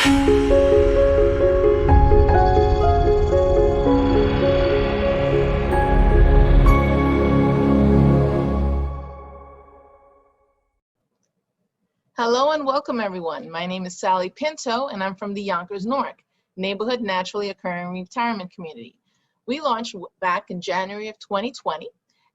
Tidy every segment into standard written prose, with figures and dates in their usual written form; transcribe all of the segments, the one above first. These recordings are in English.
Hello and welcome everyone. My name is Sally Pinto and I'm from the Yonkers Newark Neighborhood Naturally Occurring Retirement Community. We launched back in January of 2020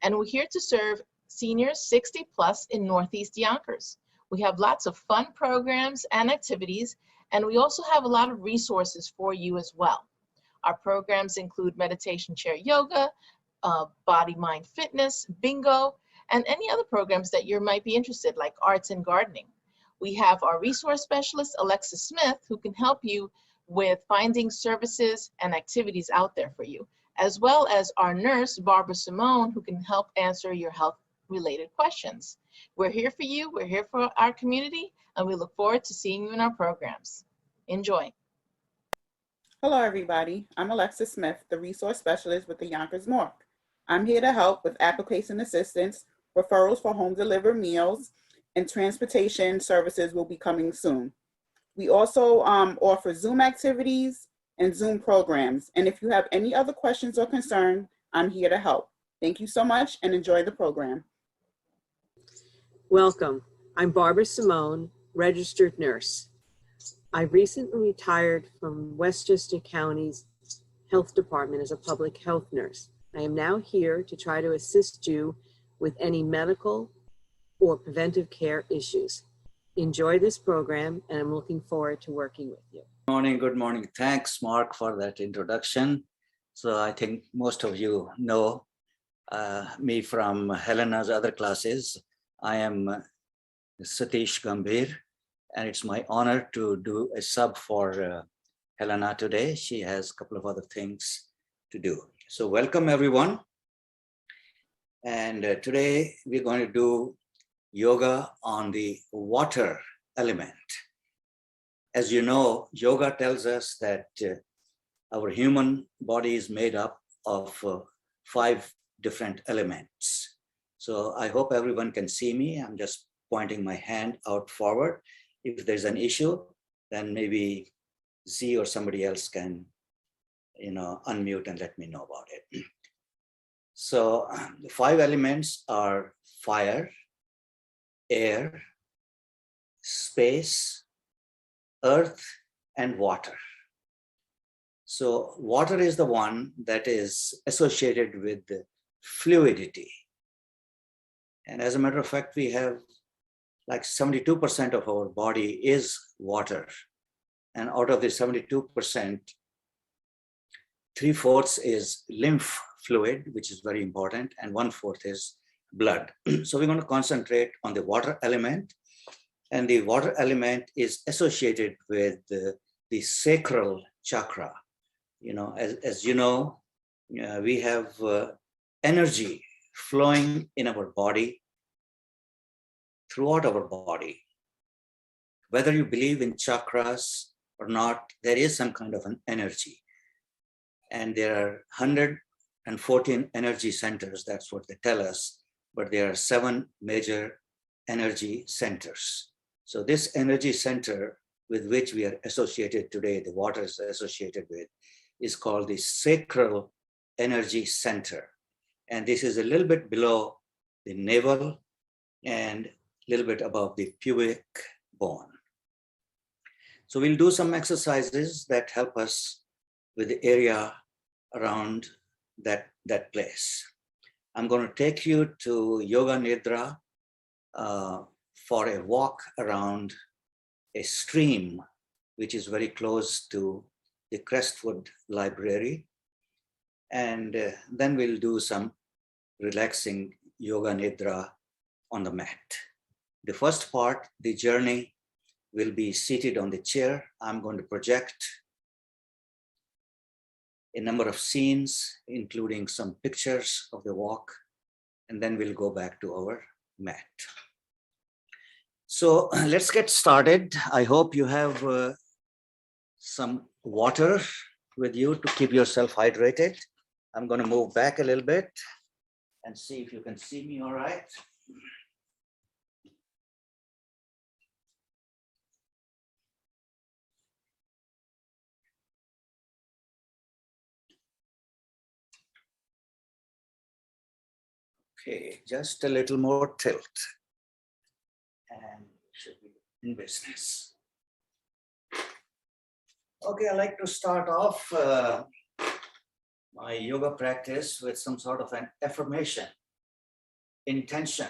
and we're here to serve seniors 60 plus in Northeast Yonkers. We have lots of fun programs and activities, and we also have a lot of resources for you as well. Our programs include meditation chair yoga, body mind fitness, bingo, and any other programs that you might be interested, like arts and gardening. We have our resource specialist, Alexa Smith, who can help you with finding services and activities out there for you, as well as our nurse, Barbara Simone, who can help answer your health-related questions. We're here for you, we're here for our community, and we look forward to seeing you in our programs. Enjoy. Hello, everybody. I'm Alexa Smith, the resource specialist with the Yonkers Newark. I'm here to help with application assistance, referrals for home delivered meals, and transportation services will be coming soon. We also offer Zoom activities and Zoom programs. And if you have any other questions or concerns, I'm here to help. Thank you so much and enjoy the program. Welcome. I'm Barbara Simone, registered nurse. I recently retired from Westchester County's Health Department as a public health nurse. I am now here to try to assist you with any medical or preventive care issues. Enjoy this program, and I'm looking forward to working with you. Good morning. Thanks, Mark, for that introduction. So I think most of you know me from Helena's other classes. I am Satish Gambhir, and it's my honor to do a sub for Helena today. She has a couple of other things to do. So welcome, everyone. And today we're going to do yoga on the water element. As you know, yoga tells us that our human body is made up of 5 different elements. So I hope everyone can see me. I'm just pointing my hand out forward. If there's an issue, then maybe Z or somebody else can, unmute and let me know about it. So the 5 elements are fire, air, space, earth, and water. So water is the one that is associated with fluidity. And as a matter of fact, we have like 72% of our body is water. And out of the 72%, 3/4 is lymph fluid, which is very important, and 1/4 is blood. So we're going to concentrate on the water element, and the water element is associated with the sacral chakra. As you know, we have energy flowing in our body, throughout our body. Whether you believe in chakras or not, there is some kind of an energy. And there are 114 energy centers, that's what they tell us, but there are 7 major energy centers. So this energy center with which we are associated today, the water is associated with, is called the sacral energy center. And this is a little bit below the navel and a little bit above the pubic bone. So we'll do some exercises that help us with the area around that place. I'm going to take you to Yoga Nidra for a walk around a stream, which is very close to the Crestwood Library. And then we'll do some relaxing Yoga Nidra on the mat. The first part, the journey, will be seated on the chair. I'm going to project a number of scenes, including some pictures of the walk, and then we'll go back to our mat. So let's get started. I hope you have some water with you to keep yourself hydrated. I'm going to move back a little bit and see if you can see me all right. Okay, just a little more tilt. And should be in business. Okay, I like to start off my yoga practice with some sort of an affirmation, intention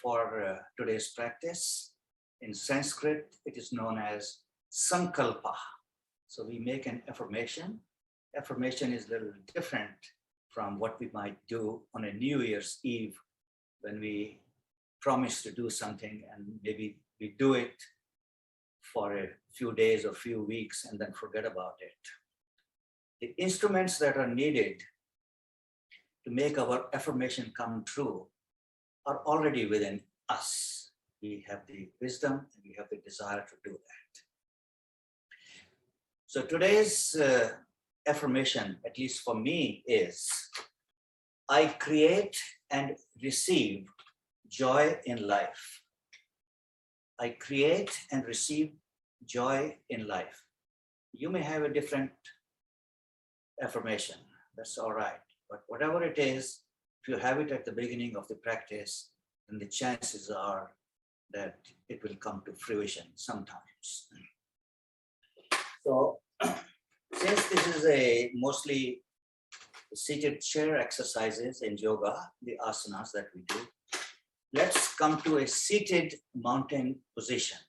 for today's practice. In Sanskrit, it is known as sankalpa. So we make an affirmation. Affirmation is a little different from what we might do on a New Year's Eve when we promise to do something and maybe we do it for a few days or few weeks and then forget about it. The instruments that are needed to make our affirmation come true are already within us. We have the wisdom and we have the desire to do that. So today's affirmation, at least for me, is I create and receive joy in life. I create and receive joy in life. You may have a different affirmation, that's all right. But whatever it is, if you have it at the beginning of the practice, then the chances are that it will come to fruition sometimes. So since this is a mostly seated chair exercises in yoga, the asanas that we do, let's come to a seated mountain position.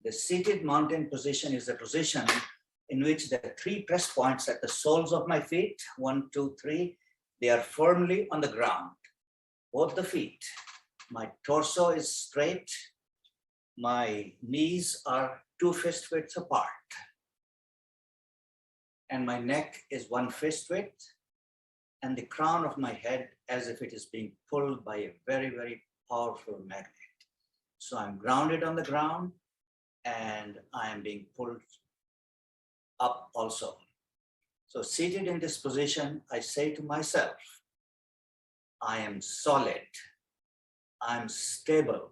The seated mountain position is a position in which the 3 press points at the soles of my feet, 1, 2, 3, they are firmly on the ground, both the feet. My torso is straight. My knees are 2 fist widths apart. And my neck is 1 fist width. And the crown of my head as if it is being pulled by a very, very powerful magnet. So I'm grounded on the ground and I am being pulled up also. So seated in this position, I say to myself, I am solid, I am stable,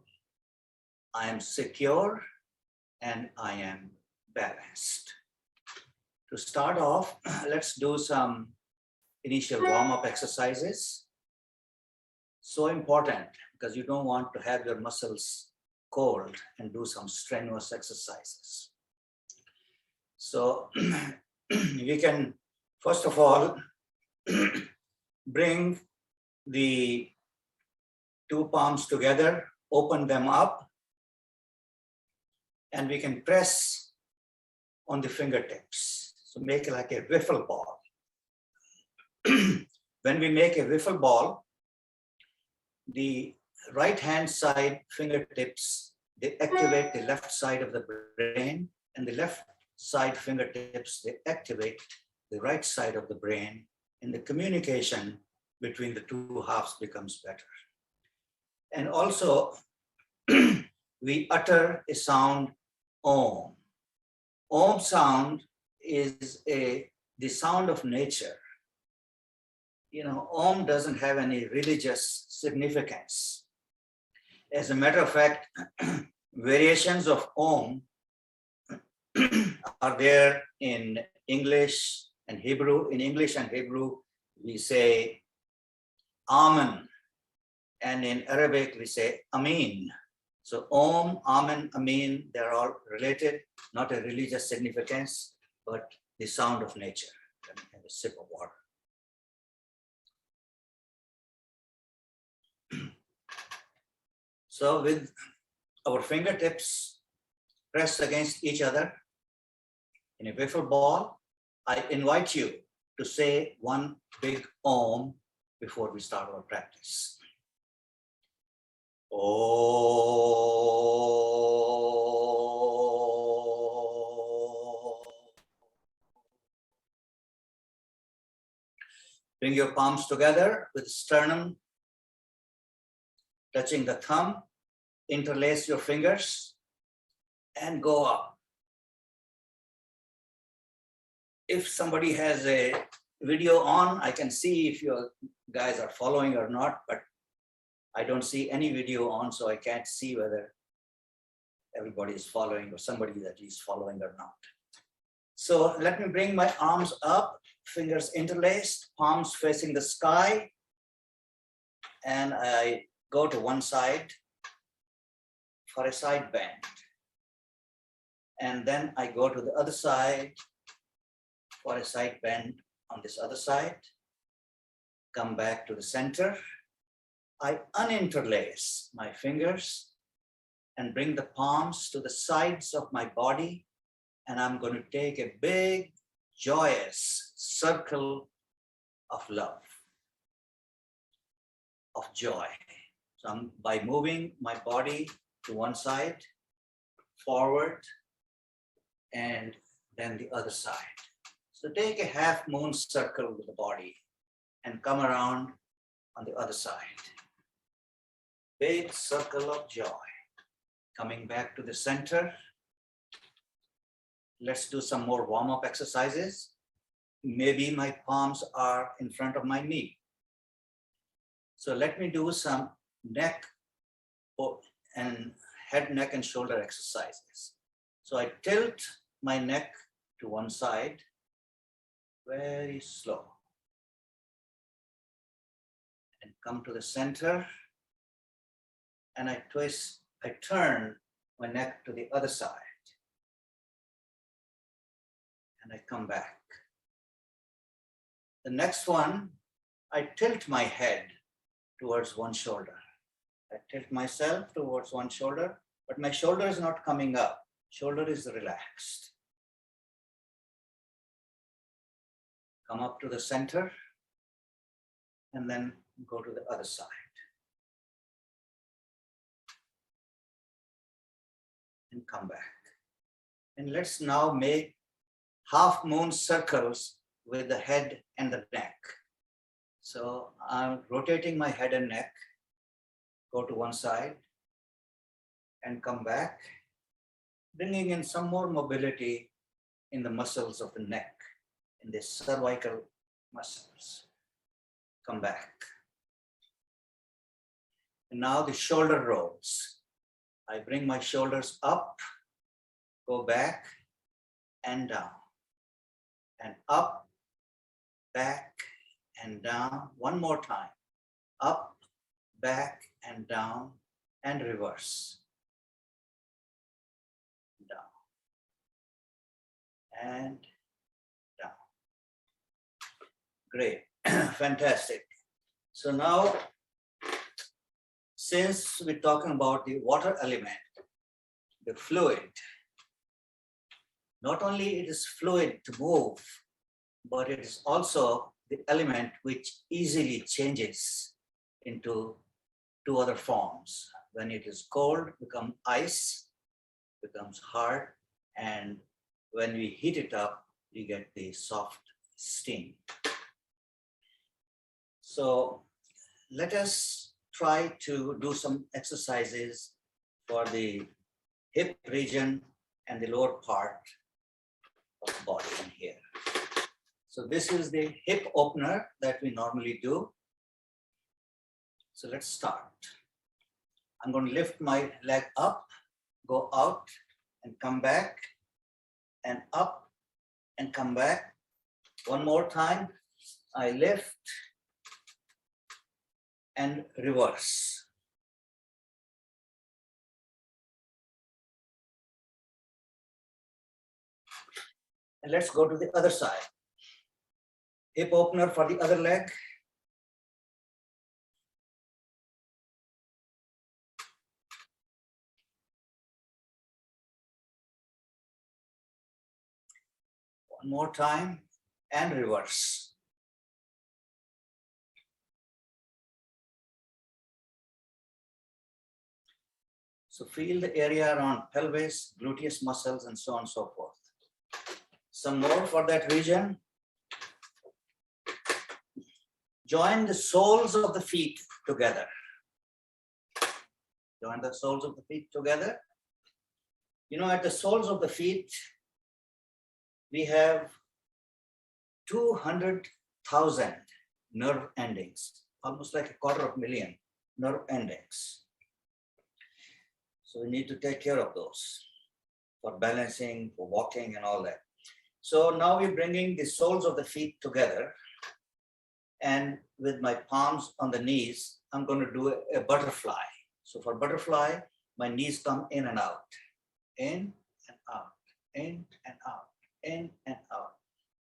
I am secure, and I am balanced. To start off, let's do some initial warm-up exercises. So important because you don't want to have your muscles cold and do some strenuous exercises. So we can, first of all, bring the 2 palms together, open them up, and we can press on the fingertips. So make it like a wiffle ball. When we make a wiffle ball, the right hand side fingertips, they activate the left side of the brain, and the left side fingertips, they activate the right side of the brain, and the communication between the 2 halves becomes better. And also, we utter a sound, Om. Om sound is the sound of nature. You know, Om doesn't have any religious significance. As a matter of fact, variations of Om are there in English and Hebrew. In English and Hebrew, we say Amen. And in Arabic, we say Amin. So Om, Amen, Amin, they're all related, not a religious significance, but the sound of nature. Let me have a sip of water. So with our fingertips pressed against each other in a wiffle ball, I invite you to say one big Om before we start our practice. Om. Bring your palms together with sternum touching the thumb. Interlace your fingers and go up. If somebody has a video on, I can see if you guys are following or not, but I don't see any video on, so I can't see whether everybody is following or somebody that is following or not. So let me bring my arms up, fingers interlaced, palms facing the sky. and I go to one side for a side bend. And then I go to the other side for a side bend on this other side. Come back to the center. I uninterlace my fingers and bring the palms to the sides of my body. And I'm going to take a big, joyous circle of love, of joy. So by moving my body to one side, forward, and then the other side. So take a half moon circle with the body and come around on the other side. Big circle of joy. Coming back to the center. Let's do some more warm-up exercises. Maybe my palms are in front of my knee. So let me do some neck and head, neck, and shoulder exercises. So I tilt my neck to one side, very slow. And come to the center. And I turn my neck to the other side. And I come back. The next one, I tilt my head towards one shoulder. I tilt myself towards one shoulder, but my shoulder is not coming up. Shoulder is relaxed. Come up to the center and then go to the other side. And come back. And let's now make half moon circles with the head and the neck. So I'm rotating my head and neck, go to one side and come back, bringing in some more mobility in the muscles of the neck, in the cervical muscles. Come back. And now the shoulder rolls. I bring my shoulders up, go back and down, and up, back and down. One more time. Up, back and down, and reverse. Down and down. Great, fantastic. So now, since we're talking about the water element, the fluid, not only it is fluid to move, but it is also the element which easily changes into two other forms. When it is cold, becomes ice, becomes hard, and when we heat it up, we get the soft steam. So let us try to do some exercises for the hip region and the lower part of the body in here. So this is the hip opener that we normally do. So let's start. I'm going to lift my leg up, go out and come back, and up and come back. One more time. I lift and reverse. And let's go to the other side. Hip opener for the other leg. One more time and reverse. So feel the area around pelvis, gluteus muscles, and so on and so forth. Some more for that region. Join the soles of the feet together. Join the soles of the feet together. You know, at the soles of the feet, we have 200,000 nerve endings, almost like 250,000 nerve endings. So we need to take care of those for balancing, for walking and all that. So now we're bringing the soles of the feet together, and with my palms on the knees, I'm going to do a butterfly. So for butterfly, my knees come in and out, in and out, in and out, in and out.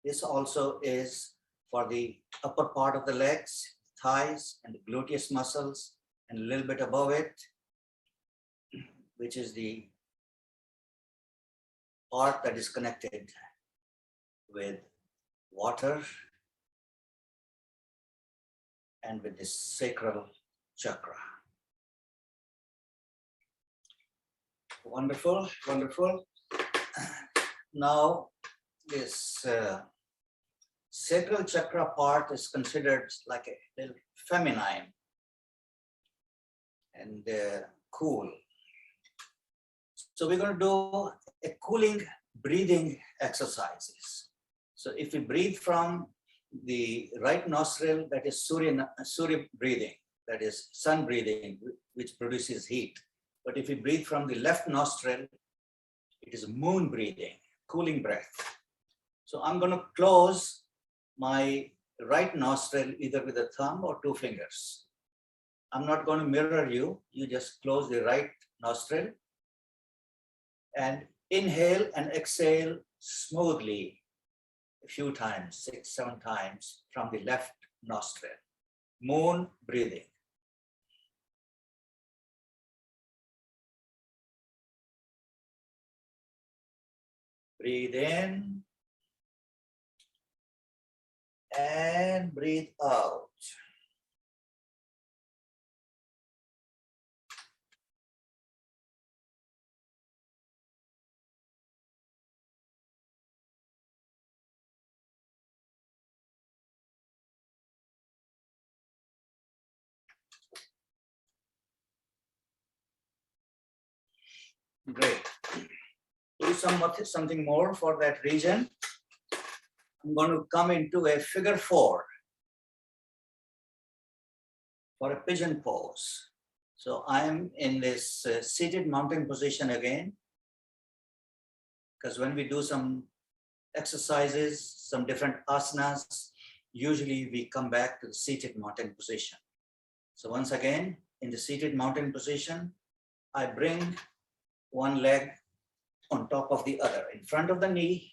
This also is for the upper part of the legs, thighs, and the gluteus muscles, and a little bit above it, which is the part that is connected with water and with the sacral chakra. Wonderful, wonderful. Now, this sacral chakra part is considered like a little feminine and cool. So we're going to do a cooling breathing exercises. So if we breathe from the right nostril, that is Surya breathing, that is sun breathing, which produces heat. But if we breathe from the left nostril, it is moon breathing, cooling breath. So I'm going to close my right nostril either with a thumb or 2 fingers. I'm not going to mirror you. You just close the right nostril and inhale and exhale smoothly a few times, 6, 7 times from the left nostril. Moon breathing. Breathe in and breathe out. Great. Do something more for that region. I'm going to come into a figure 4 for a pigeon pose. So I'm in this seated mountain position again, because when we do some exercises, some different asanas, usually we come back to the seated mountain position. So once again, in the seated mountain position, I bring one leg on top of the other, in front of the knee,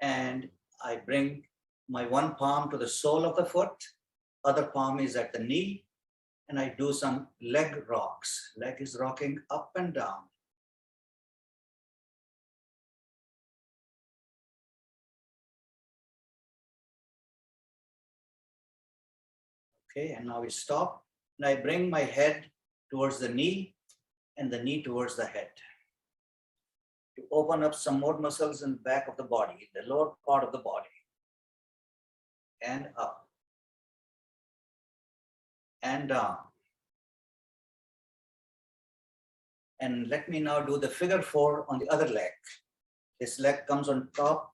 and I bring my one palm to the sole of the foot, other palm is at the knee, and I do some leg rocks. Leg is rocking up and down. Okay, and now we stop, and I bring my head towards the knee and the knee towards the head to open up some more muscles in the back of the body, the lower part of the body, and up and down. And let me now do the figure 4 on the other leg. This leg comes on top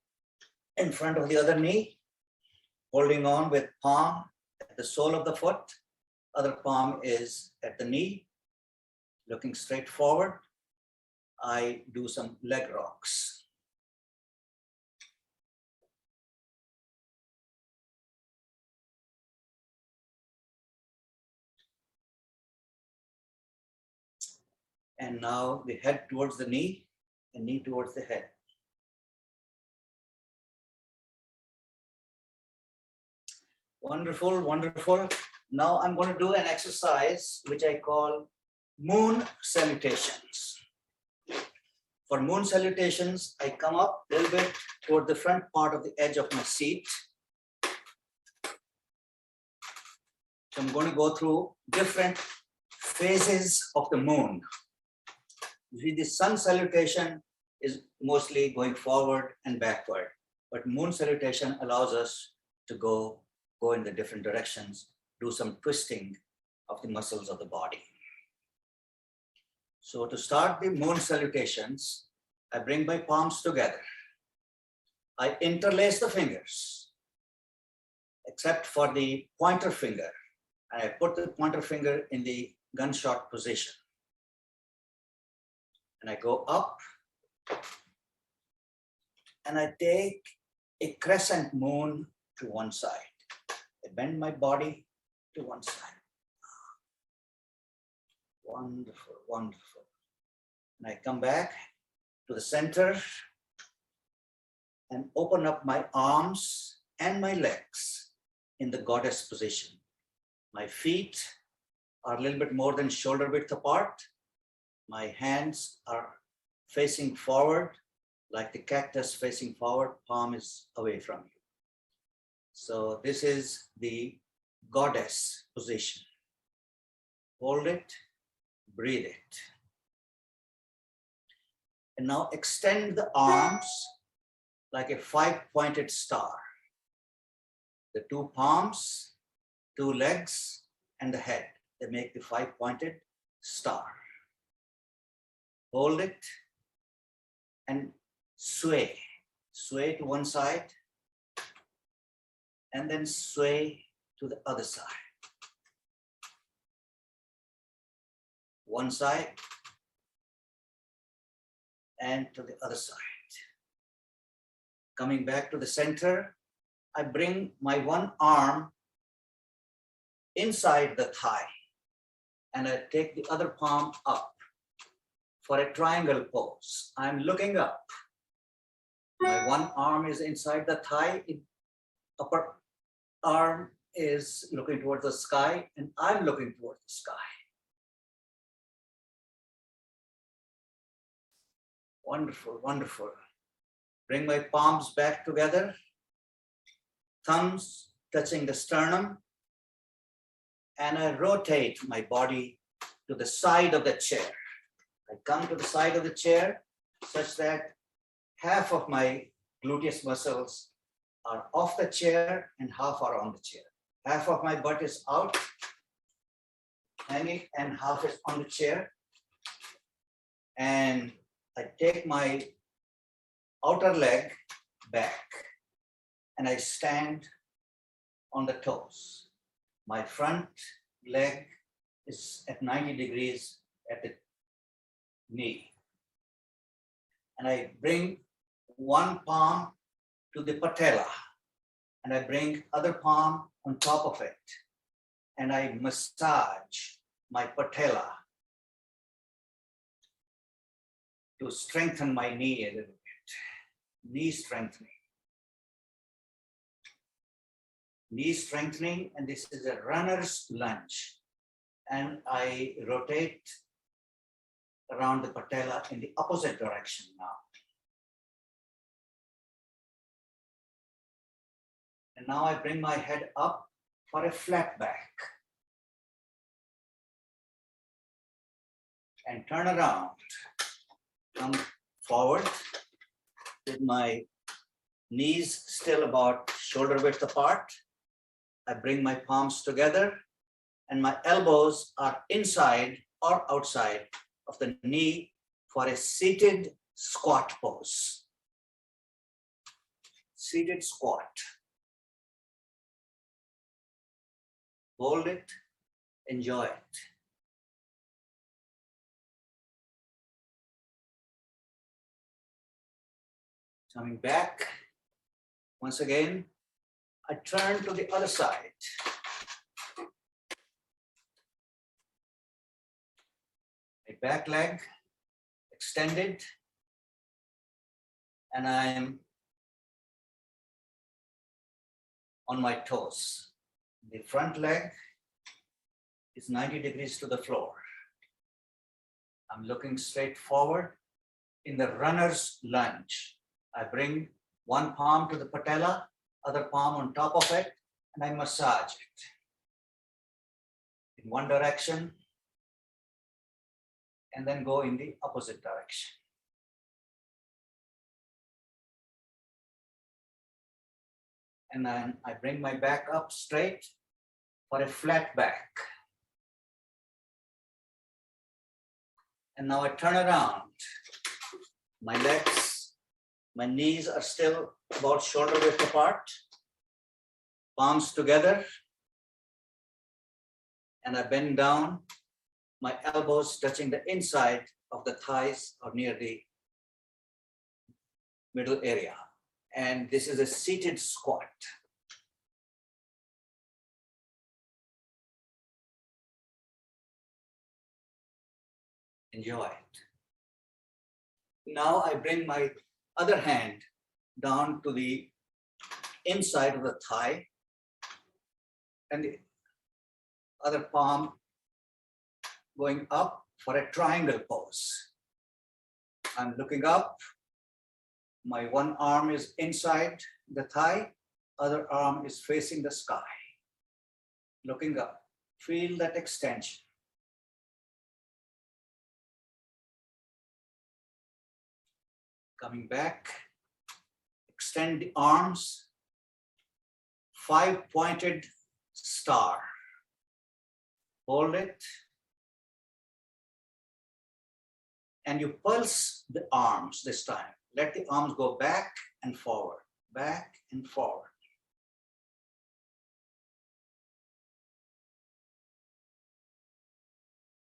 in front of the other knee, holding on with palm at the sole of the foot. Other palm is at the knee, looking straight forward. I do some leg rocks. And now the head towards the knee and knee towards the head. Wonderful, wonderful. Now I'm going to do an exercise which I call moon salutations. For moon salutations, I come up a little bit toward the front part of the edge of my seat. So I'm going to go through different phases of the moon. You see, the sun salutation is mostly going forward and backward, but moon salutation allows us to go in the different directions, do some twisting of the muscles of the body. So to start the moon salutations, I bring my palms together. I interlace the fingers, except for the pointer finger. And I put the pointer finger in the gunshot position. And I go up and I take a crescent moon to one side. A I bend my body to one side. Wonderful, wonderful. And I come back to the center and open up my arms and my legs in the goddess position. My feet are a little bit more than shoulder width apart. My hands are facing forward, like the cactus facing forward, palm is away from you. So this is the goddess position. Hold it, breathe it. And now extend the arms like a 5-pointed star. The 2 palms, 2 legs, and the head, they make the 5-pointed star. Hold it and sway. Sway to one side and then sway to the other side. One side and to the other side. Coming back to the center, I bring my one arm inside the thigh and I take the other palm up for a triangle pose. I'm looking up. My one arm is inside the thigh, upper arm is looking towards the sky, and I'm looking towards the sky. Wonderful, wonderful. Bring my palms back together, thumbs touching the sternum, and I rotate my body to the side of the chair. I come to the side of the chair such that half of my gluteus muscles are off the chair and half are on the chair. Half of my butt is out, hanging, and half is on the chair. And I take my outer leg back and I stand on the toes. My front leg is at 90 degrees at the knee. And I bring one palm to the patella and I bring other palm on top of it and I massage my patella to strengthen my knee a little bit. Knee strengthening. Knee strengthening, and this is a runner's lunge. And I rotate around the patella in the opposite direction now. And now I bring my head up for a flat back. And turn around. Come forward with my knees still about shoulder width apart. I bring my palms together and my elbows are inside or outside of the knee for a seated squat pose. Seated squat. Hold it, enjoy it. Coming back, once again, I turn to the other side. My back leg extended, and I am on my toes. The front leg is 90 degrees to the floor. I'm looking straight forward in the runner's lunge. I bring one palm to the patella, other palm on top of it, and I massage it in one direction and then go in the opposite direction. And then I bring my back up straight for a flat back. And now I turn around. My legs, my knees are still about shoulder width apart, palms together, and I bend down, my elbows touching the inside of the thighs or near the middle area. And this is a seated squat. Enjoy it. Now I bring my other hand down to the inside of the thigh and the other palm going up for a triangle pose. I'm looking up. My one arm is inside the thigh, other arm is facing the sky. Looking up, feel that extension. Coming back, extend the arms, 5-pointed star. Hold it. And you pulse the arms this time. Let the arms go back and forward, back and forward.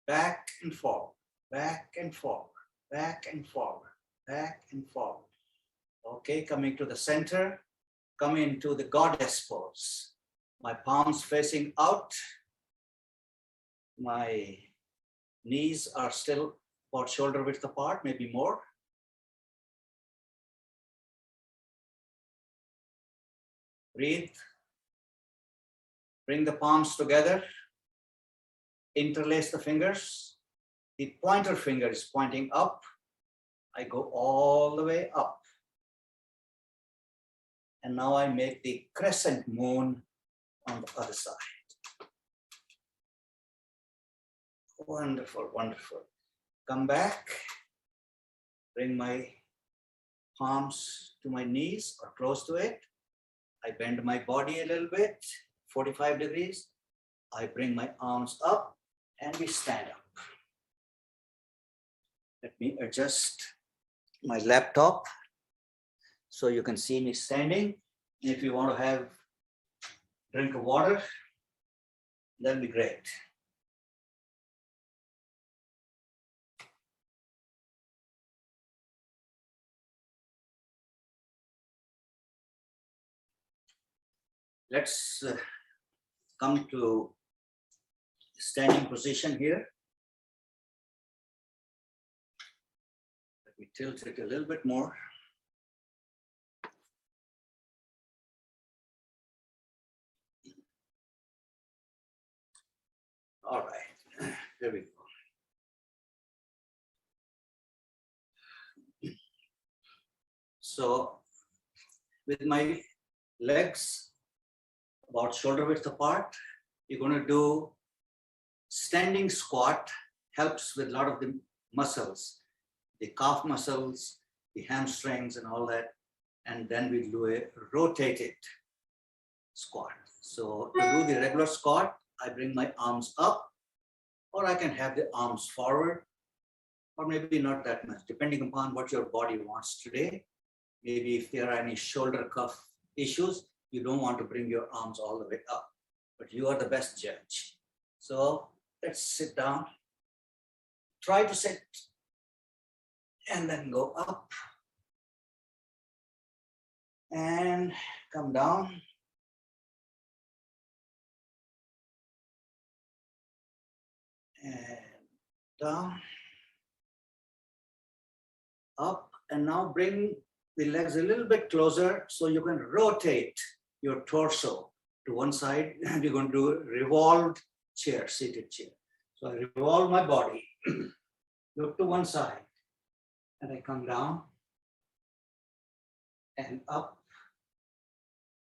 Back and forward, back and forward, back and forward, back and forward. Okay, coming to the center, come into the goddess pose. My palms facing out. My knees are still about shoulder width apart, maybe more. Breathe. Bring the palms together. Interlace the fingers. The pointer finger is pointing up. I go all the way up. And now I make the crescent moon on the other side. Wonderful, wonderful. Come back. Bring my palms to my knees or close to it. I bend my body a little bit, 45 degrees. I bring my arms up and we stand up. Let me adjust my laptop so you can see me standing. If you want to have a drink of water, that'll be great. Let's come to standing position here. Let me tilt it a little bit more. All right, here we go. So with my legs about shoulder width apart, you're going to do standing squat. Helps with a lot of the muscles, the calf muscles, the hamstrings and all that. And then we do a rotated squat. So to do the regular squat, I bring my arms up, or I can have the arms forward, or maybe not that much, depending upon what your body wants today. Maybe if there are any shoulder cuff issues, you don't want to bring your arms all the way up, but you are the best judge. So let's sit down. Try to sit and then go up and come down. And down, up, and now bring the legs a little bit closer so you can rotate your torso to one side. And we're going to do a revolved chair, seated chair. So I revolve my body, look to one side, and I come down and up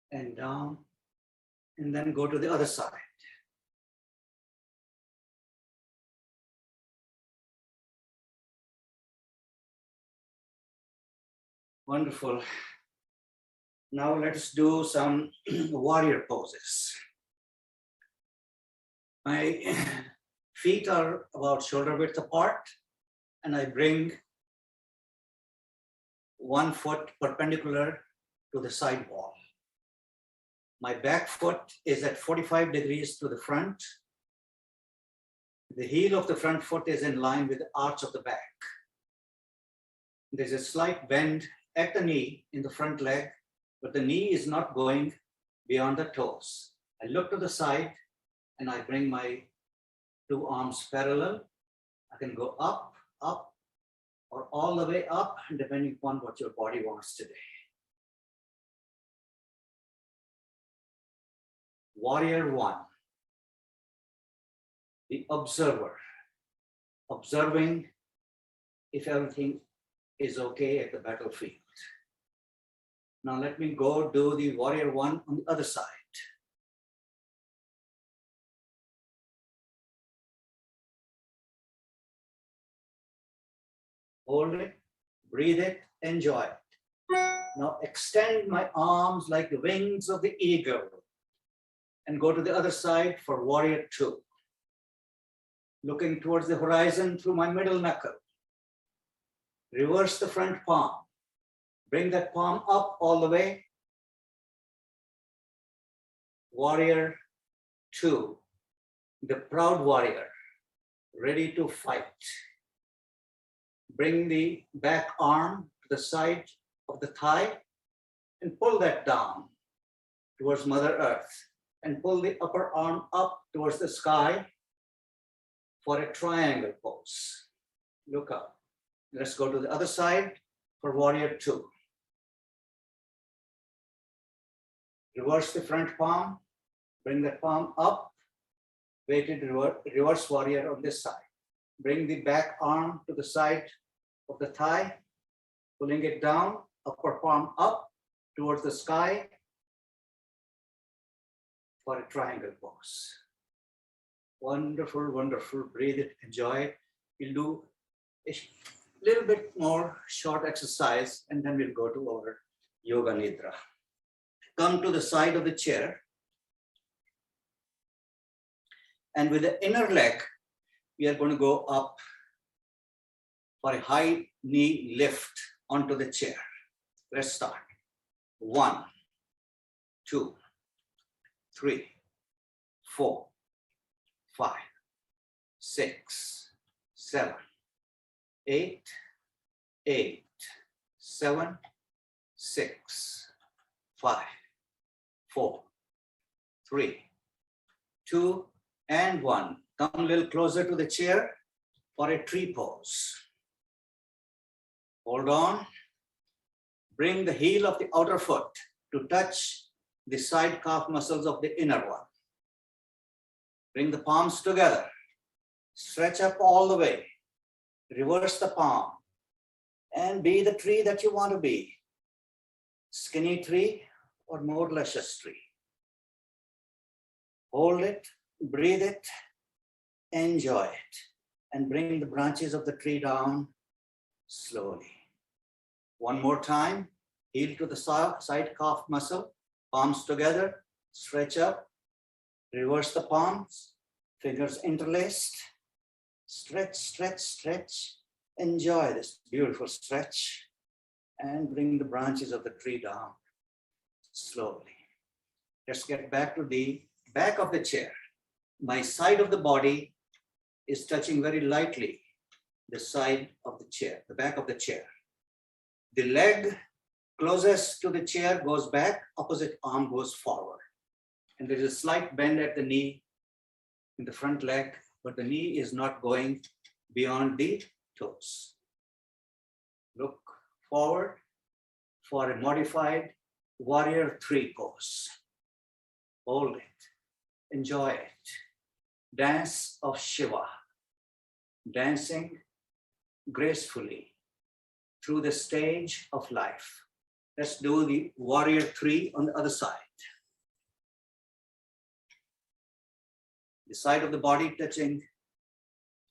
and down, and then go to the other side. Wonderful. Now let's do some warrior poses. My feet are about shoulder width apart, and I bring one foot perpendicular to the side wall. My back foot is at 45 degrees to the front. The heel of the front foot is in line with the arch of the back. There's a slight bend at the knee in the front leg, but the knee is not going beyond the toes. I look to the side and I bring my two arms parallel. I can go up up or all the way up, depending upon what your body wants today. Warrior one, the observer, observing if everything is okay at the battlefield. Now let me go do the warrior one on the other side. Hold it, breathe it, enjoy it. Now extend my arms like the wings of the eagle and go to the other side for warrior two. Looking towards the horizon through my middle knuckle. Reverse the front palm. Bring that palm up all the way. Warrior two, the proud warrior, ready to fight. Bring the back arm to the side of the thigh and pull that down towards Mother Earth and pull the upper arm up towards the sky for a triangle pose. Look up. Let's go to the other side for warrior two. Reverse the front palm, bring the palm up, weighted reverse warrior on this side. Bring the back arm to the side of the thigh, pulling it down, upper palm up towards the sky for a triangle pose. Wonderful, wonderful. Breathe it, enjoy it. We'll do a little bit more short exercise and then we'll go to our Yoga Nidra. Come to the side of the chair. And with the inner leg, we are going to go up for a high knee lift onto the chair. Let's start. 1, 2, 3, 4, 5, 6, 7, 8, 8, 7, 6, 5, 4, 3, 2, and 1. Come a little closer to the chair for a tree pose. Hold on. Bring the heel of the outer foot to touch the side calf muscles of the inner one. Bring the palms together. Stretch up all the way. Reverse the palm. And be the tree that you want to be. Skinny tree or more luscious tree. Hold it, breathe it, enjoy it. And bring the branches of the tree down slowly. One more time. Heel to the side calf muscle. Palms together. Stretch up. Reverse the palms. Fingers interlaced. Stretch, stretch, stretch. Enjoy this beautiful stretch. And bring the branches of the tree down slowly. Let's get back to the back of the chair. My side of the body is touching very lightly the side of the chair, the back of the chair. The leg closest to the chair goes back, opposite arm goes forward. And there is a slight bend at the knee in the front leg, but the knee is not going beyond the toes. Look forward for a modified warrior three pose. Hold it, enjoy it. Dance of Shiva, dancing gracefully through the stage of life. Let's do the warrior three on the other side. The side of the body touching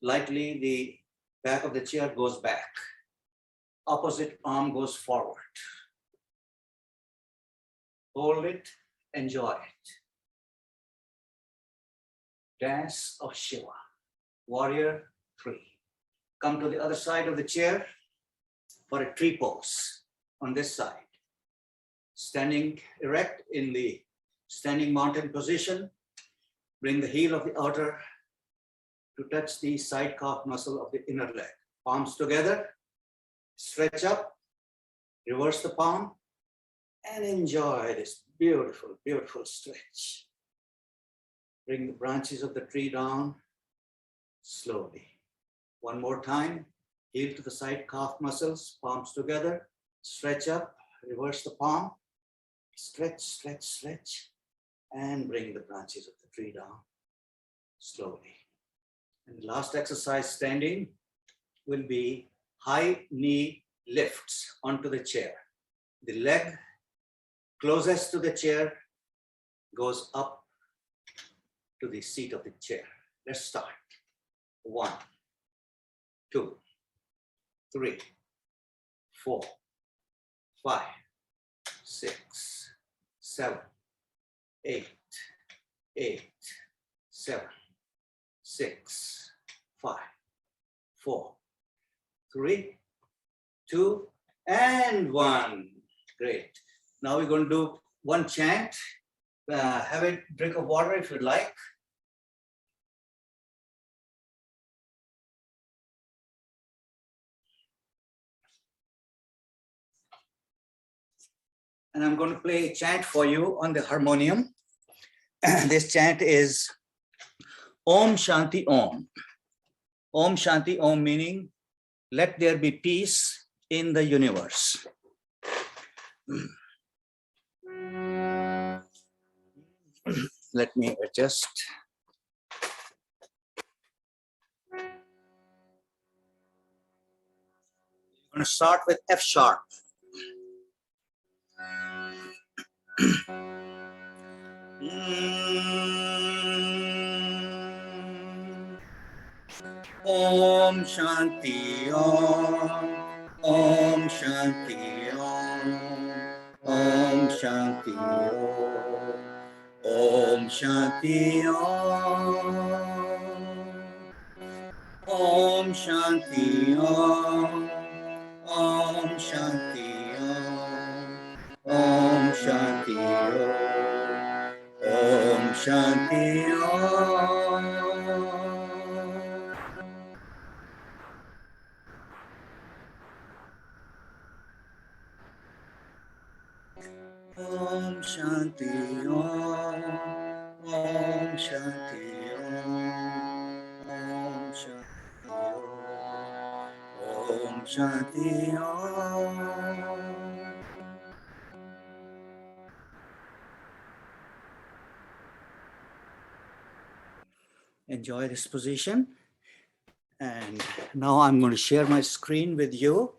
lightly, the back of the chair goes back. Opposite arm goes forward. Hold it, enjoy it. Dance of Shiva, warrior three. Come to the other side of the chair for a tree pose on this side. Standing erect in the standing mountain position. Bring the heel of the outer to touch the side calf muscle of the inner leg. Palms together, stretch up, reverse the palm, and enjoy this beautiful, beautiful stretch. Bring the branches of the tree down slowly. One more time. Heel to the side, calf muscles, palms together. Stretch up, reverse the palm. Stretch, stretch, stretch. And bring the branches of the tree down slowly. And the last exercise standing will be high knee lifts onto the chair. The leg closest to the chair goes up to the seat of the chair. Let's start. 1, 2, 3, 4, 5, 6, 7, 8, 7, 6, 5, 4, 3, 2, and 1. Great. Now we're going to do one chant. Have a drink of water if you'd like. And I'm going to play a chant for you on the harmonium. This chant is Om Shanti Om. Om Shanti Om meaning let there be peace in the universe. Let me adjust. I'm going to start with F sharp. Om Shanti Om. Om Shanti Om. Om Shanti Om. Om Shanti Om. Om Shanti Om. Om Shanti Om. Om Shanti Om. Om Shanti Om. Om Shanti Om. Om Shanti Om. Om Shanti Om. Om Shanti Om. Enjoy this position. And now I'm going to share my screen with you.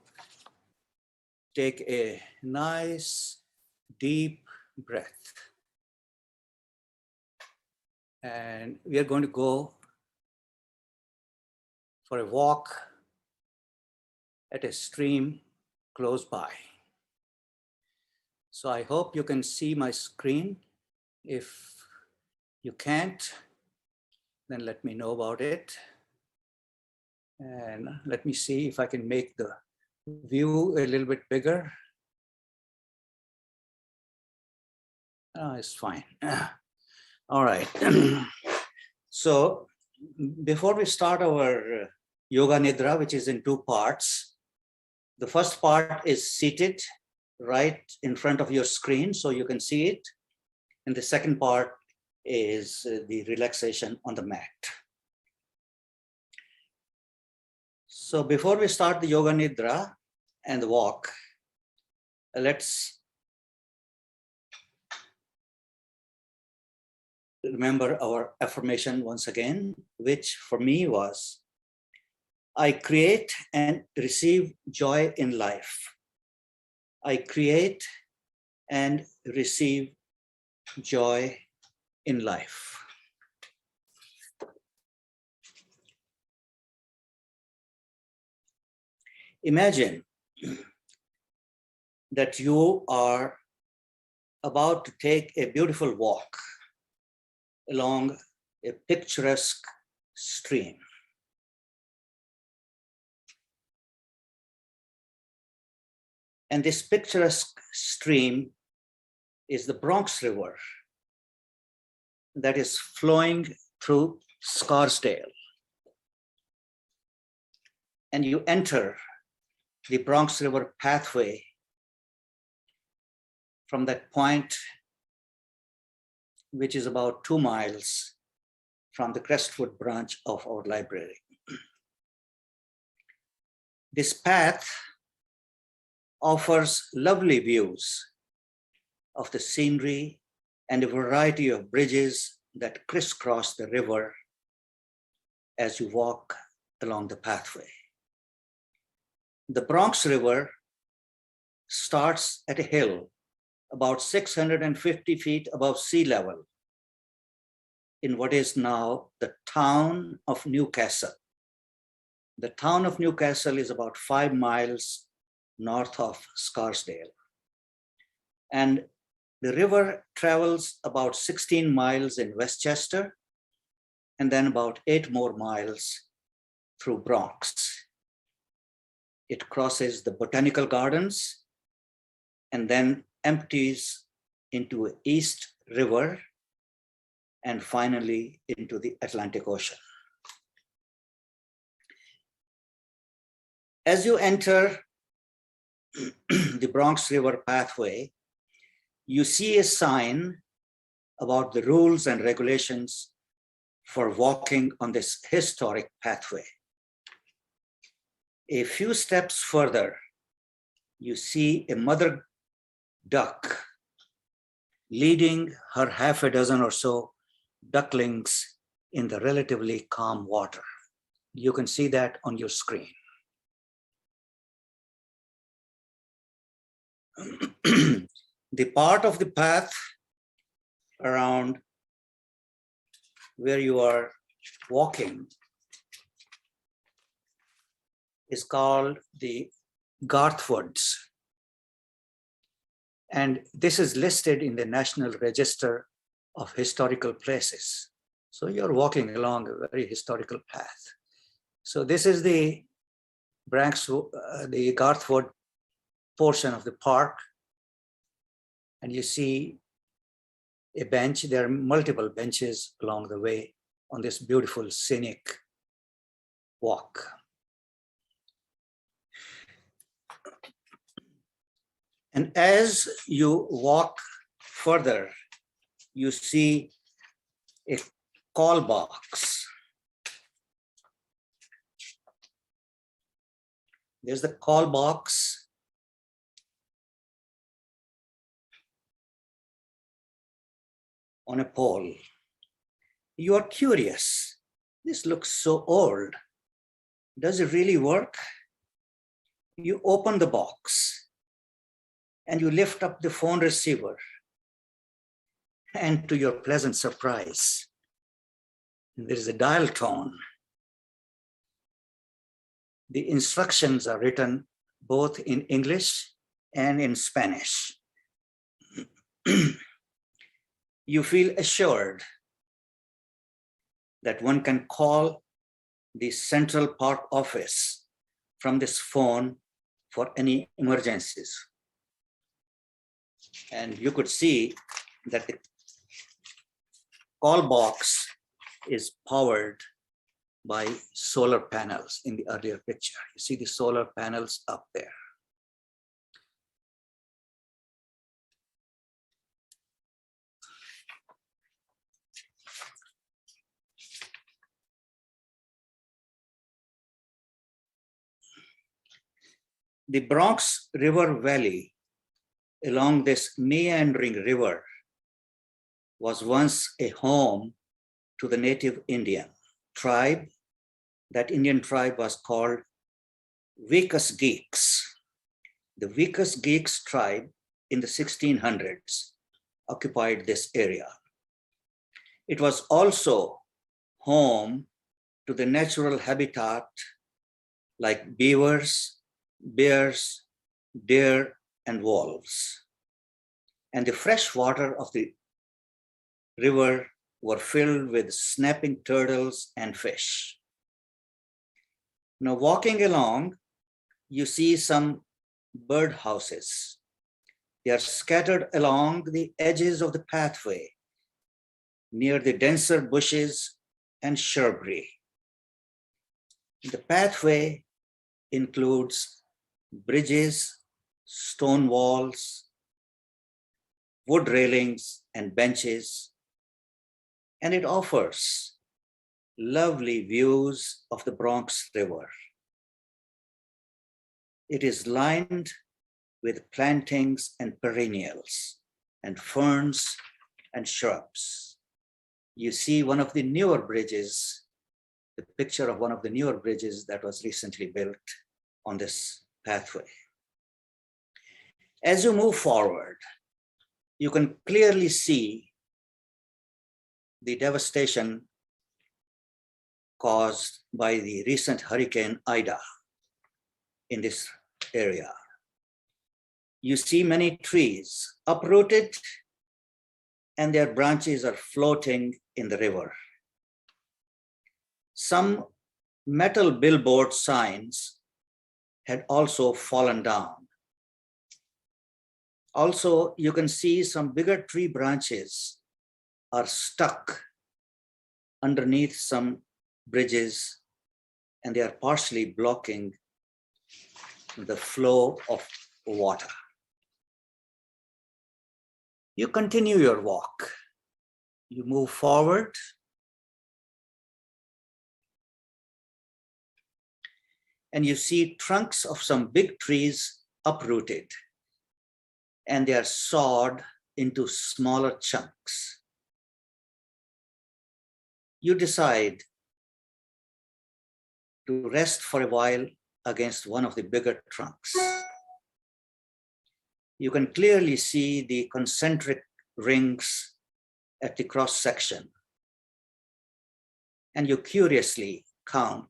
Take a nice deep breath. And we are going to go for a walk at a stream close by. So I hope you can see my screen. If you can't, then let me know about it. And let me see if I can make the view a little bit bigger. It's fine. All right. So before we start our Yoga Nidra, which is in 2 parts, the first part is seated right in front of your screen so you can see it. And the second part is the relaxation on the mat. So before we start the Yoga Nidra and the walk, let's remember our affirmation once again, which for me was, I create and receive joy in life. I create and receive joy in life. Imagine that you are about to take a beautiful walk along a picturesque stream. And this picturesque stream is the Bronx River that is flowing through Scarsdale. And you enter the Bronx River pathway from that point, which is about 2 miles from the Crestwood branch of our library. This path offers lovely views of the scenery and a variety of bridges that crisscross the river as you walk along the pathway. The Bronx River starts at a hill about 650 feet above sea level in what is now the town of Newcastle. The town of Newcastle is about 5 miles north of Scarsdale. And the river travels about 16 miles in Westchester and then about 8 more miles through Bronx. It crosses the Botanical Gardens and then empties into an East River and finally into the Atlantic Ocean. As you enter the Bronx River pathway, you see a sign about the rules and regulations for walking on this historic pathway. A few steps further, you see a mother duck leading her half a dozen or so ducklings in the relatively calm water. You can see that on your screen. The part of the path around where you are walking is called the Garth Woods. And this is listed in the National Register of Historical Places. So you're walking along a very historical path. So this is the Garth Wood portion of the park. And you see a bench. There are multiple benches along the way on this beautiful scenic walk. And as you walk further, you see a call box. There's the call box. On a pole. You are curious. This looks so old. Does it really work? You open the box and you lift up the phone receiver. And to your pleasant surprise, there is a dial tone. The instructions are written both in English and in Spanish. You feel assured that one can call the Central Park office from this phone for any emergencies. And you could see that the call box is powered by solar panels in the earlier picture. You see the solar panels up there. The Bronx River Valley along this meandering river was once a home to the native Indian tribe. That Indian tribe was called Weekus Geeks. The Weekus Geeks tribe in the 1600s occupied this area. It was also home to the natural habitat like beavers, bears, deer, and wolves. And the fresh water of the river were filled with snapping turtles and fish. Now, walking along, you see some bird houses. They are scattered along the edges of the pathway near the denser bushes and shrubbery. The pathway includes bridges, stone walls, wood railings, and benches, and it offers lovely views of the Bronx River. It is lined with plantings and perennials and ferns and shrubs. You see one of the newer bridges, the picture of one of the newer bridges that was recently built on this pathway. As you move forward, you can clearly see the devastation caused by the recent Hurricane Ida in this area. You see many trees uprooted and their branches are floating in the river. Some metal billboard signs had also fallen down. Also, you can see some bigger tree branches are stuck underneath some bridges and they are partially blocking the flow of water. You continue your walk. You move forward. And you see trunks of some big trees uprooted and they are sawed into smaller chunks. You decide to rest for a while against one of the bigger trunks. You can clearly see the concentric rings at the cross section. And you curiously count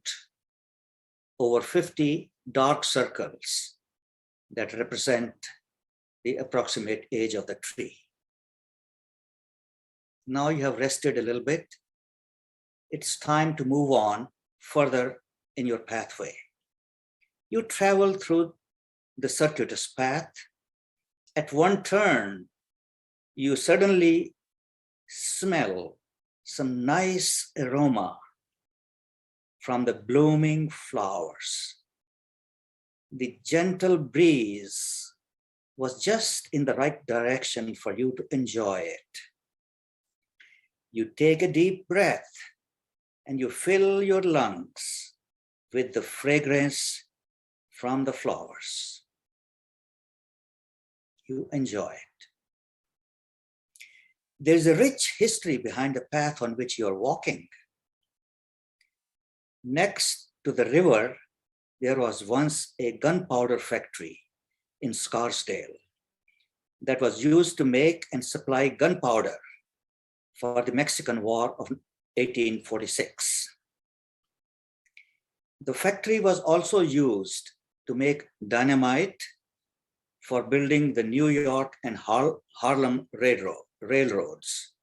over 50 dark circles that represent the approximate age of the tree. Now you have rested a little bit. It's time to move on further in your pathway. You travel through the circuitous path. At one turn, you suddenly smell some nice aroma from the blooming flowers. The gentle breeze was just in the right direction for you to enjoy it. You take a deep breath and you fill your lungs with the fragrance from the flowers. You enjoy it. There's a rich history behind the path on which you're walking. Next to the river, there was once a gunpowder factory in Scarsdale that was used to make and supply gunpowder for the Mexican War of 1846. The factory was also used to make dynamite for building the New York and Harlem railroads.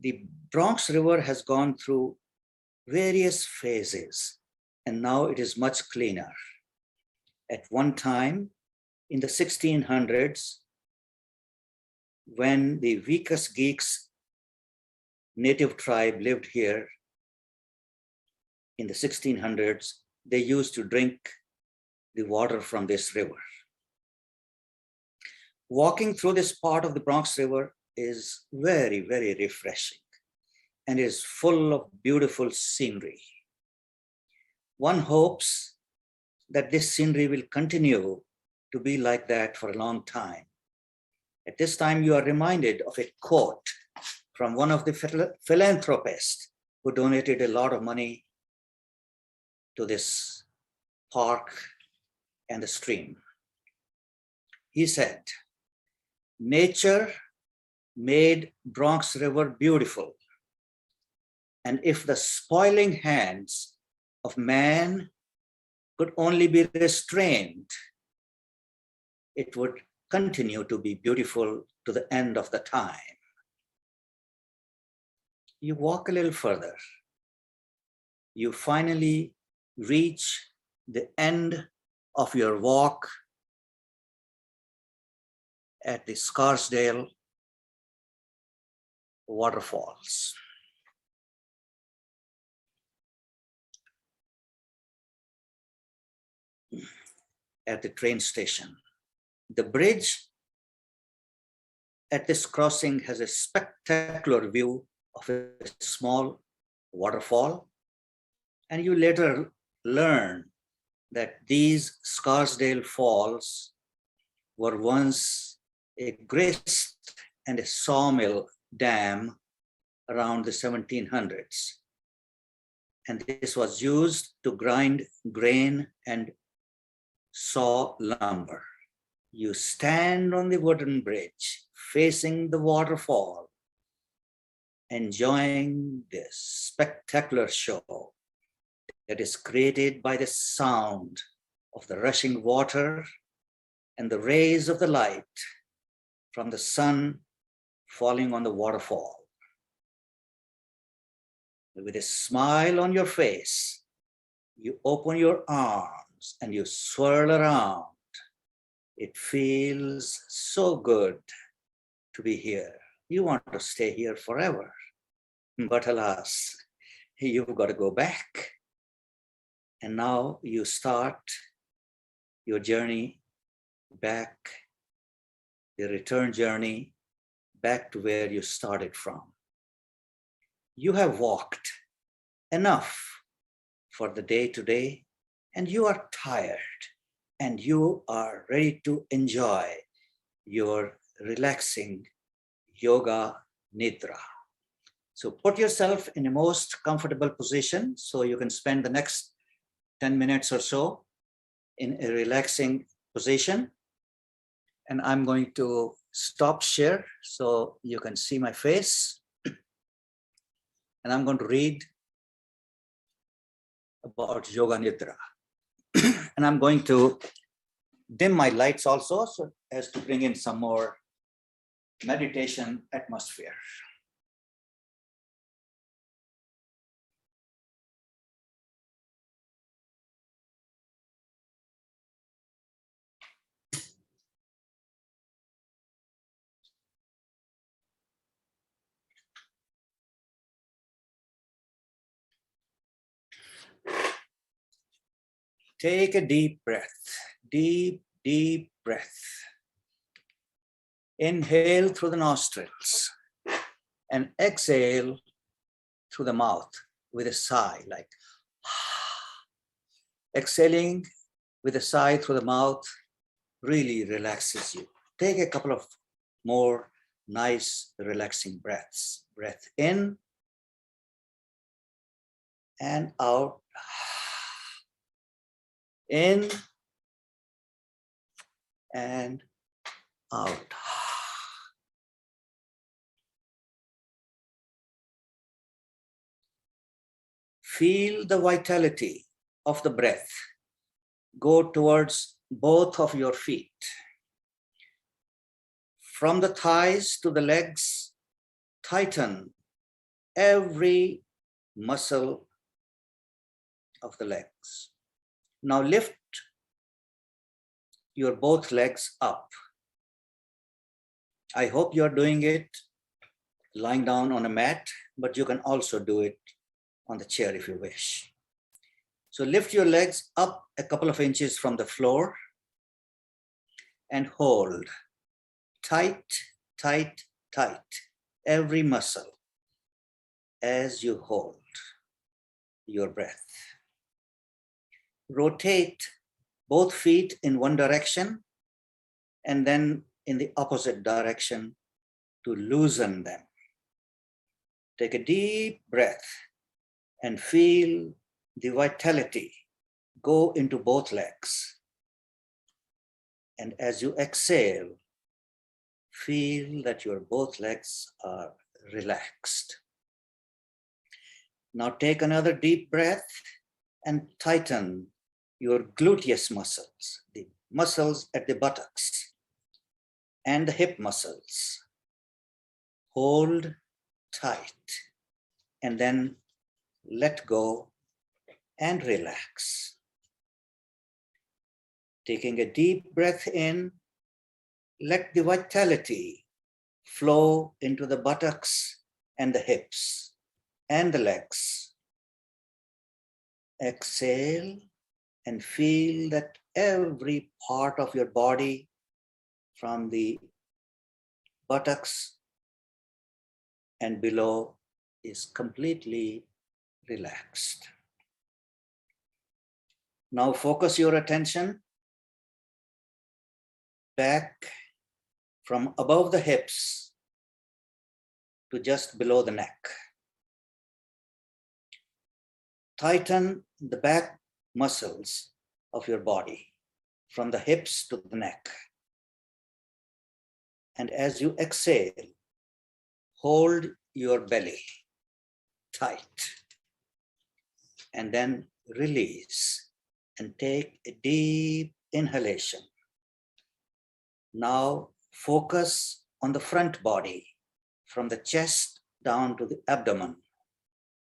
The Bronx River has gone through various phases, and now it is much cleaner. At one time, in the 1600s, when the Weekus Geeks native tribe lived here in the 1600s, they used to drink the water from this river. Walking through this part of the Bronx River is very, very refreshing and is full of beautiful scenery. One hopes that this scenery will continue to be like that for a long time. At this time, you are reminded of a quote from one of the philanthropists who donated a lot of money to this park and the stream. He said, "Nature made Bronx River beautiful, and if the spoiling hands of man could only be restrained, it would continue to be beautiful to the end of the time." You walk a little further. You finally reach the end of your walk at the Scarsdale waterfalls. At the train station. The bridge at this crossing has a spectacular view of a small waterfall, and you later learn that these Scarsdale Falls were once a grist and a sawmill dam around the 1700s. And this was used to grind grain and saw lumber. You stand on the wooden bridge facing the waterfall, enjoying this spectacular show that is created by the sound of the rushing water and the rays of the light from the sun falling on the waterfall. With a smile on your face, you open your arms and you swirl around. It feels so good to be here. You want to stay here forever. But alas, you've got to go back. And now you start your journey back, the return journey back to where you started from. You have walked enough for the day today, and you are tired, and you are ready to enjoy your relaxing Yoga Nidra. So put yourself in a most comfortable position so you can spend the next 10 minutes or so in a relaxing position. And I'm going to stop share so you can see my face. And I'm going to read about Yoga Nidra. And I'm going to dim my lights also so as to bring in some more meditation atmosphere. Take a deep breath, deep, deep breath. Inhale through the nostrils and exhale through the mouth with a sigh, like exhaling with a sigh through the mouth really relaxes you. Take a couple of more nice, relaxing breaths. Breath in and out. In and out. Feel the vitality of the breath go towards both of your feet. From the thighs to the legs, tighten every muscle of the legs. Now lift your both legs up. I hope you're doing it lying down on a mat, but you can also do it on the chair if you wish. So lift your legs up a couple of inches from the floor and hold tight, tight, tight, every muscle as you hold your breath. Rotate both feet in one direction and then in the opposite direction to loosen them. Take a deep breath and feel the vitality go into both legs. And as you exhale, feel that your both legs are relaxed. Now take another deep breath and tighten your gluteus muscles, the muscles at the buttocks, and the hip muscles. Hold tight and then let go and relax. Taking a deep breath in, let the vitality flow into the buttocks and the hips and the legs. Exhale and feel that every part of your body from the buttocks and below is completely relaxed. Now focus your attention back from above the hips to just below the neck. Tighten the back muscles of your body from the hips to the neck. And as you exhale, hold your belly tight and then release and take a deep inhalation. Now focus on the front body from the chest down to the abdomen,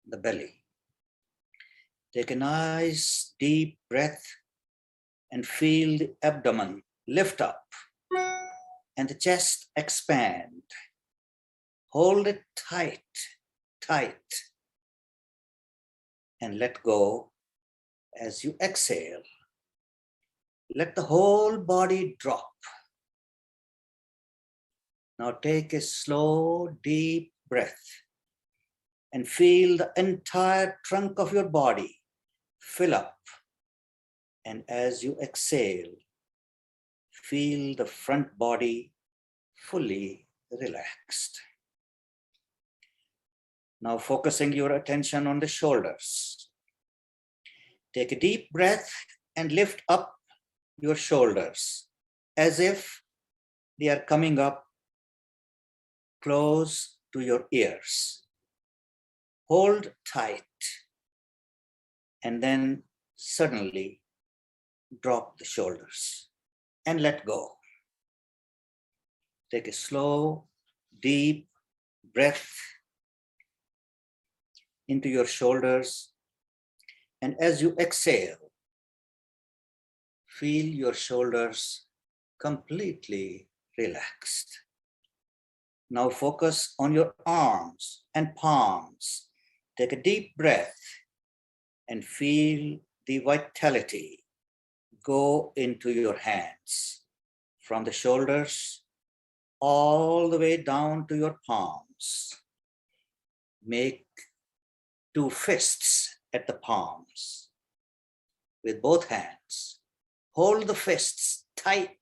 the belly. Take a nice deep breath and feel the abdomen lift up and the chest expand. Hold it tight, tight, and let go as you exhale. Let the whole body drop. Now take a slow, deep breath and feel the entire trunk of your body fill up. And as you exhale, feel the front body fully relaxed. Now focusing your attention on the shoulders. Take a deep breath and lift up your shoulders as if they are coming up close to your ears. Hold tight and then suddenly drop the shoulders and let go. Take a slow, deep breath into your shoulders. And as you exhale, feel your shoulders completely relaxed. Now focus on your arms and palms. Take a deep breath and feel the vitality go into your hands from the shoulders all the way down to your palms. Make two fists at the palms with both hands. Hold the fists tight,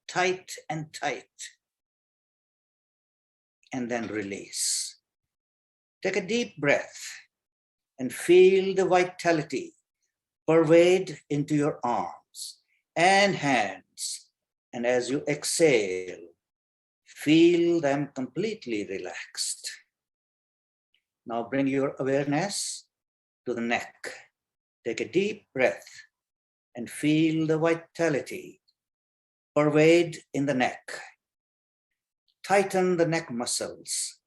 tight, and tight. And then release. Take a deep breath and feel the vitality pervade into your arms and hands. And as you exhale, feel them completely relaxed. Now bring your awareness to the neck. Take a deep breath and feel the vitality pervade in the neck. Tighten the neck muscles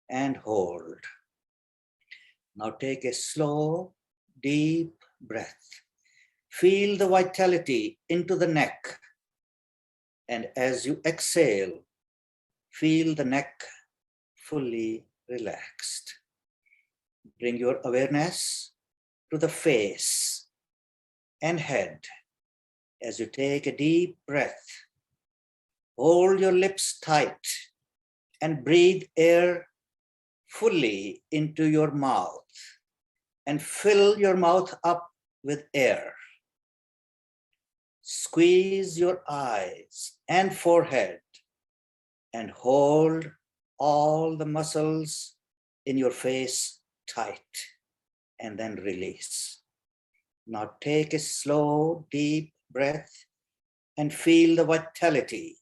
and hold. Now take a slow, deep breath. Feel the vitality into the neck. And as you exhale, feel the neck fully relaxed. Bring your awareness to the face and head as you take a deep breath. Hold your lips tight and breathe air fully into your mouth and fill your mouth up with air. Squeeze your eyes and forehead and hold all the muscles in your face tight and then release. Now take a slow, deep breath and feel the vitality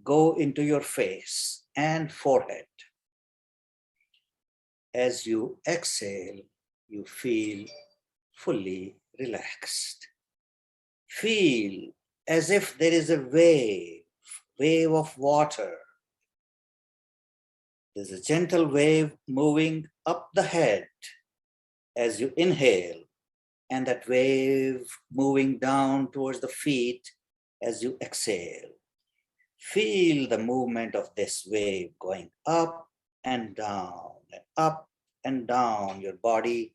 go into your face and forehead. As you exhale, you feel fully relaxed. Feel as if there is a wave of water. There's a gentle wave moving up the head as you inhale, and that wave moving down towards the feet as you exhale. Feel the movement of this wave going up and down your body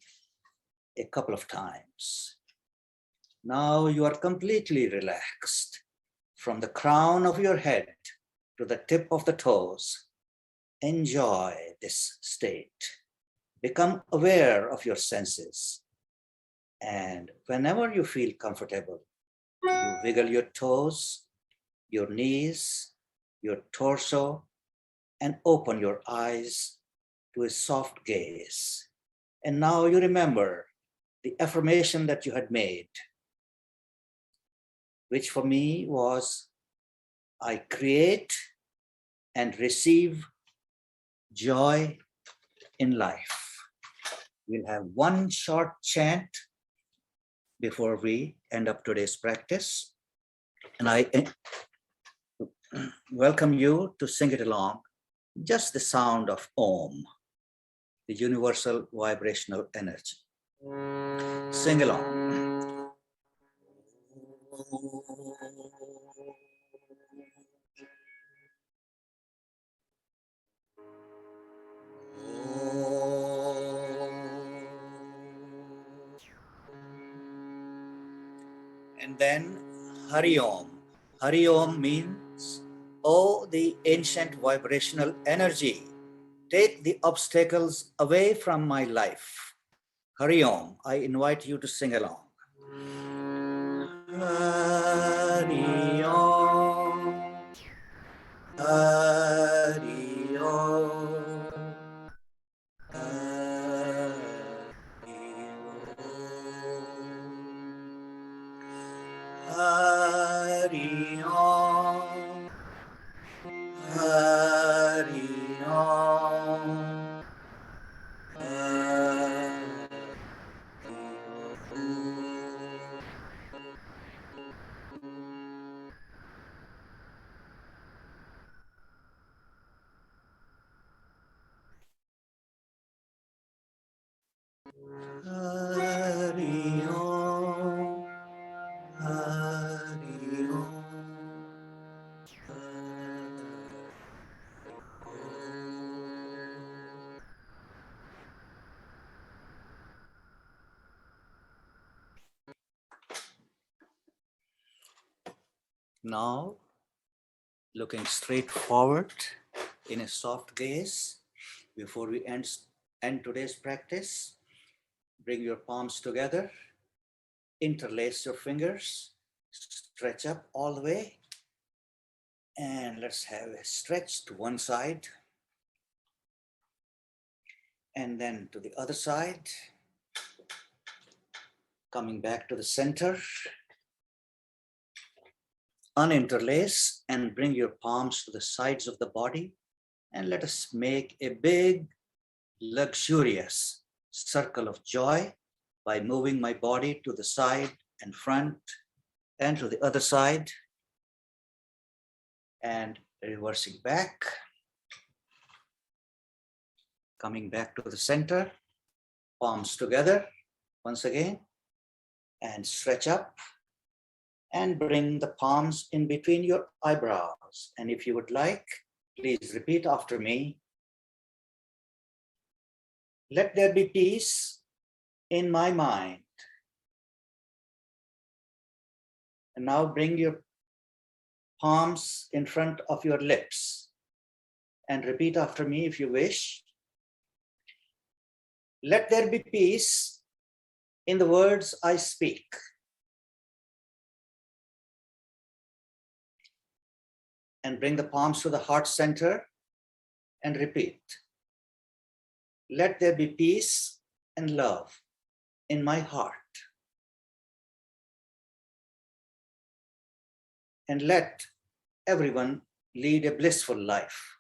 a couple of times. Now you are completely relaxed from the crown of your head to the tip of the toes. Enjoy this state. Become aware of your senses. And whenever you feel comfortable, you wiggle your toes, your knees, your torso, and open your eyes to a soft gaze. And now you remember the affirmation that you had made, which for me was, I create and receive joy in life. We'll have one short chant before we end up today's practice. And I welcome you to sing it along, just the sound of Om, the universal vibrational energy. Sing along. And then Hari Om. Hari Om means, oh, the ancient vibrational energy, take the obstacles away from my life. Hari Om. I invite you to sing along. Hari Om. Hari Om. Hari Om. Hari Om. Hari Om. Hari Om. Now, looking straight forward in a soft gaze, before we end today's practice, bring your palms together, interlace your fingers, stretch up all the way, and let's have a stretch to one side, and then to the other side, coming back to the center. Uninterlace and bring your palms to the sides of the body, and let us make a big, luxurious circle of joy by moving my body to the side and front and to the other side and reversing back, coming back to the center, palms together once again, and stretch up and bring the palms in between your eyebrows. And if you would like, please repeat after me. Let there be peace in my mind. And now bring your palms in front of your lips and repeat after me if you wish. Let there be peace in the words I speak. And bring the palms to the heart center and repeat. Let there be peace and love in my heart. And let everyone lead a blissful life.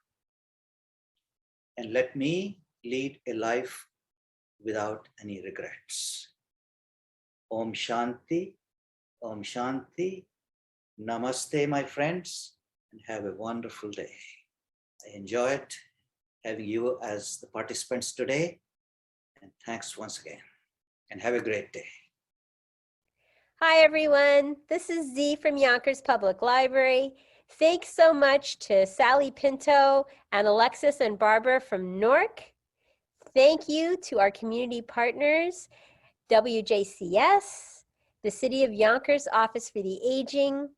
And let me lead a life without any regrets. Om Shanti, Om Shanti. Namaste, my friends, and have a wonderful day. I enjoyed having you as the participants today. And thanks once again. And have a great day. Hi, everyone. This is Z from Yonkers Public Library. Thanks so much to Sally Pinto and Alexis and Barbara from Newark. Thank you to our community partners, WJCS, the City of Yonkers Office for the Aging,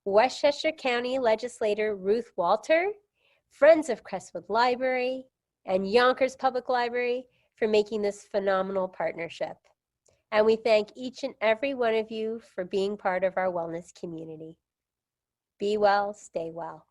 Westchester County Legislator Ruth Walter, Friends of Crestwood Library, and Yonkers Public Library for making this phenomenal partnership. And we thank each and every one of you for being part of our wellness community. Be well, stay well.